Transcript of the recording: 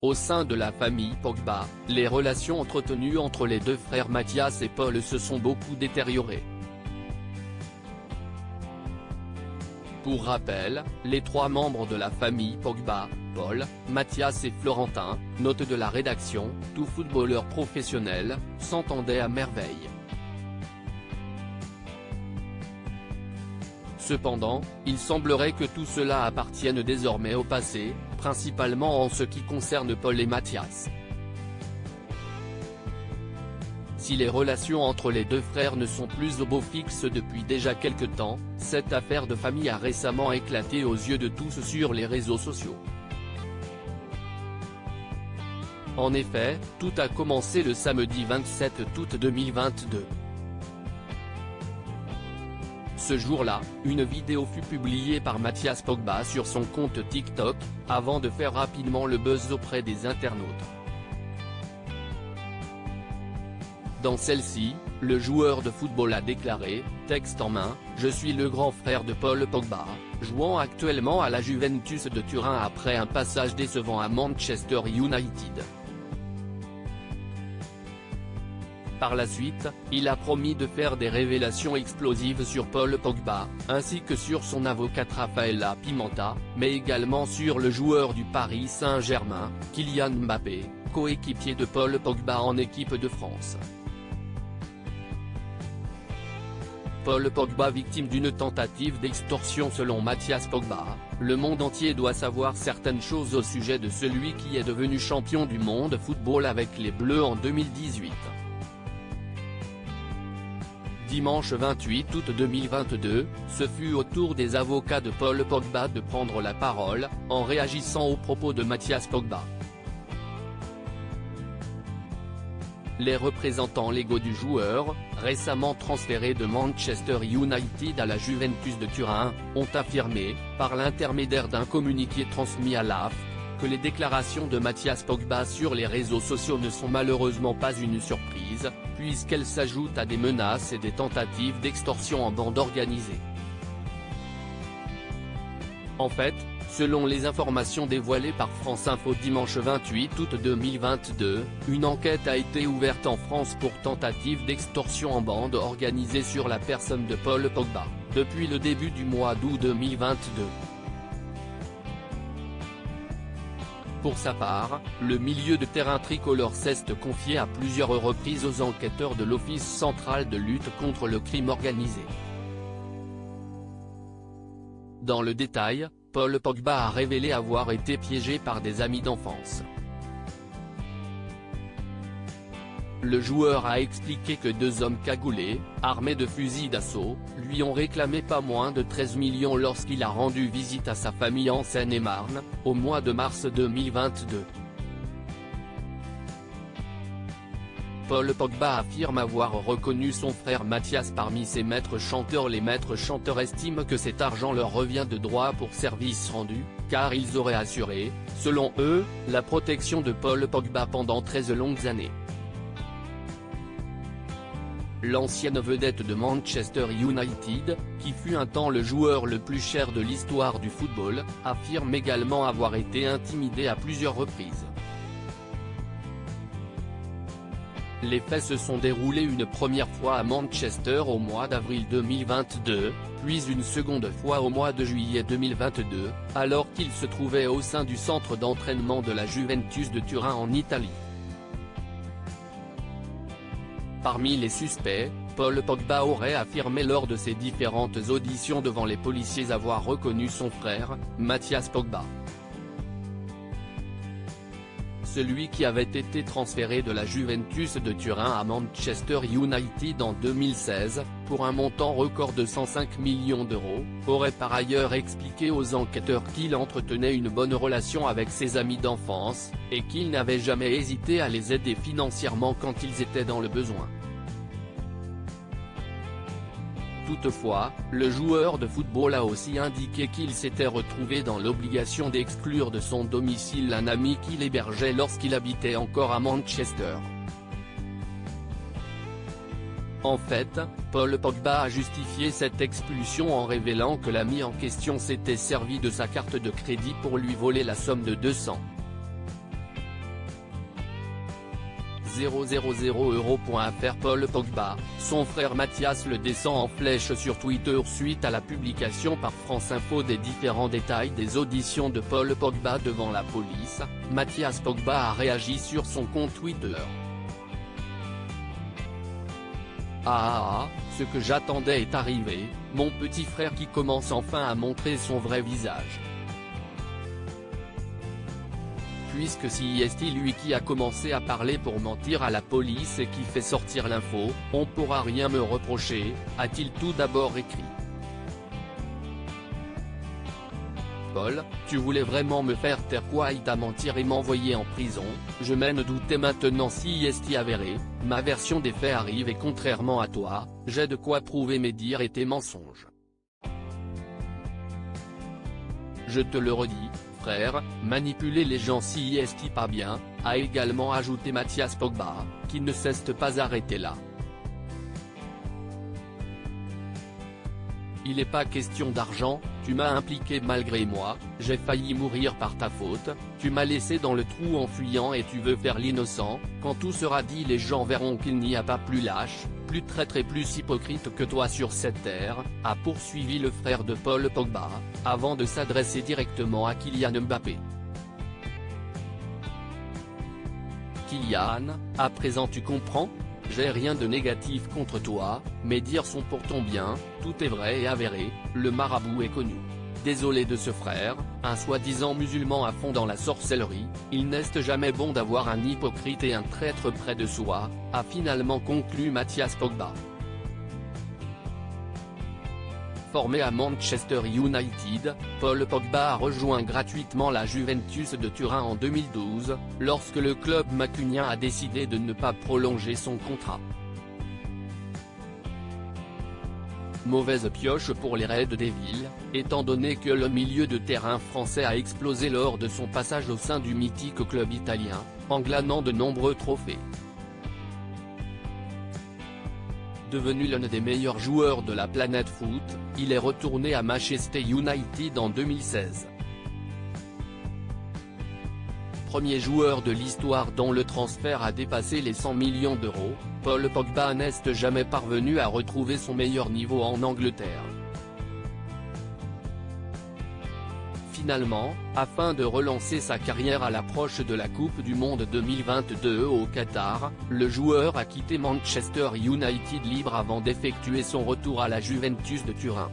Au sein de la famille Pogba, les relations entretenues entre les deux frères Mathias et Paul se sont beaucoup détériorées. Pour rappel, les trois membres de la famille Pogba, Paul, Mathias et Florentin, note de la rédaction, tout footballeur professionnel, s'entendaient à merveille. Cependant, il semblerait que tout cela appartienne désormais au passé, principalement en ce qui concerne Paul et Mathias. Si les relations entre les deux frères ne sont plus au beau fixe depuis déjà quelque temps, cette affaire de famille a récemment éclaté aux yeux de tous sur les réseaux sociaux. En effet, tout a commencé le samedi 27 août 2022. Ce jour-là, une vidéo fut publiée par Mathias Pogba sur son compte TikTok, avant de faire rapidement le buzz auprès des internautes. Dans celle-ci, le joueur de football a déclaré, texte en main, « Je suis le grand frère de Paul Pogba, jouant actuellement à la Juventus de Turin après un passage décevant à Manchester United. » Par la suite, il a promis de faire des révélations explosives sur Paul Pogba, ainsi que sur son avocate Raffaella Pimenta, mais également sur le joueur du Paris Saint-Germain, Kylian Mbappé, coéquipier de Paul Pogba en équipe de France. Paul Pogba victime d'une tentative d'extorsion selon Mathias Pogba, le monde entier doit savoir certaines choses au sujet de celui qui est devenu champion du monde football avec les Bleus en 2018. Dimanche 28 août 2022, ce fut au tour des avocats de Paul Pogba de prendre la parole, en réagissant aux propos de Mathias Pogba. Les représentants légaux du joueur, récemment transféré de Manchester United à la Juventus de Turin, ont affirmé, par l'intermédiaire d'un communiqué transmis à l'AF, que les déclarations de Mathias Pogba sur les réseaux sociaux ne sont malheureusement pas une surprise, puisqu'elles s'ajoutent à des menaces et des tentatives d'extorsion en bande organisée. En fait, selon les informations dévoilées par France Info dimanche 28 août 2022, une enquête a été ouverte en France pour tentative d'extorsion en bande organisée sur la personne de Paul Pogba, depuis le début du mois d'août 2022. Pour sa part, le milieu de terrain tricolore s'est confié à plusieurs reprises aux enquêteurs de l'Office central de lutte contre le crime organisé. Dans le détail, Paul Pogba a révélé avoir été piégé par des amis d'enfance. Le joueur a expliqué que deux hommes cagoulés, armés de fusils d'assaut, lui ont réclamé pas moins de 13 millions lorsqu'il a rendu visite à sa famille en Seine-et-Marne, au mois de mars 2022. Paul Pogba affirme avoir reconnu son frère Mathias parmi ses maîtres chanteurs. Les maîtres chanteurs estiment que cet argent leur revient de droit pour services rendus, car ils auraient assuré, selon eux, la protection de Paul Pogba pendant 13 longues années. L'ancienne vedette de Manchester United, qui fut un temps le joueur le plus cher de l'histoire du football, affirme également avoir été intimidé à plusieurs reprises. Les faits se sont déroulés une première fois à Manchester au mois d'avril 2022, puis une seconde fois au mois de juillet 2022, alors qu'il se trouvait au sein du centre d'entraînement de la Juventus de Turin en Italie. Parmi les suspects, Paul Pogba aurait affirmé lors de ses différentes auditions devant les policiers avoir reconnu son frère, Mathias Pogba. Celui qui avait été transféré de la Juventus de Turin à Manchester United en 2016, pour un montant record de 105 millions d'euros, aurait par ailleurs expliqué aux enquêteurs qu'il entretenait une bonne relation avec ses amis d'enfance, et qu'il n'avait jamais hésité à les aider financièrement quand ils étaient dans le besoin. Toutefois, le joueur de football a aussi indiqué qu'il s'était retrouvé dans l'obligation d'exclure de son domicile un ami qu'il hébergeait lorsqu'il habitait encore à Manchester. En fait, Paul Pogba a justifié cette expulsion en révélant que l'ami en question s'était servi de sa carte de crédit pour lui voler la somme de 200 000 €. Paul Pogba, son frère Mathias le descend en flèche sur Twitter suite à la publication par France Info des différents détails des auditions de Paul Pogba devant la police. Mathias Pogba a réagi sur son compte Twitter. Ce que j'attendais est arrivé, mon petit frère qui commence enfin à montrer son vrai visage. Puisque c'est lui qui a commencé à parler pour mentir à la police et qui fait sortir l'info, on pourra rien me reprocher, a-t-il tout d'abord écrit. Paul, tu voulais vraiment me faire taire quoi et mentir et m'envoyer en prison, je m'en doutais maintenant si est avéré, ma version des faits arrive et contrairement à toi, j'ai de quoi prouver mes dires et tes mensonges. Je te le redis, frère, manipuler les gens si est pas bien, a également ajouté Mathias Pogba, qui ne s'est pas arrêté là. Il n'est pas question d'argent, tu m'as impliqué malgré moi, j'ai failli mourir par ta faute, tu m'as laissé dans le trou en fuyant et tu veux faire l'innocent, quand tout sera dit les gens verront qu'il n'y a pas plus lâche, plus traître et plus hypocrite que toi sur cette terre, a poursuivi le frère de Paul Pogba, avant de s'adresser directement à Kylian Mbappé. Kylian, à présent tu comprends ? J'ai rien de négatif contre toi, mes dires sont pour ton bien, tout est vrai et avéré, le marabout est connu. Désolé de ce frère, un soi-disant musulman à fond dans la sorcellerie, il n'est jamais bon d'avoir un hypocrite et un traître près de soi, a finalement conclu Mathias Pogba. Formé à Manchester United, Paul Pogba a rejoint gratuitement la Juventus de Turin en 2012, lorsque le club mancunien a décidé de ne pas prolonger son contrat. Mauvaise pioche pour les Reds Devils, étant donné que le milieu de terrain français a explosé lors de son passage au sein du mythique club italien, en glanant de nombreux trophées. Devenu l'un des meilleurs joueurs de la planète foot, il est retourné à Manchester United en 2016. Premier joueur de l'histoire dont le transfert a dépassé les 100 millions d'euros, Paul Pogba n'est jamais parvenu à retrouver son meilleur niveau en Angleterre. Finalement, afin de relancer sa carrière à l'approche de la Coupe du Monde 2022 au Qatar, le joueur a quitté Manchester United libre avant d'effectuer son retour à la Juventus de Turin.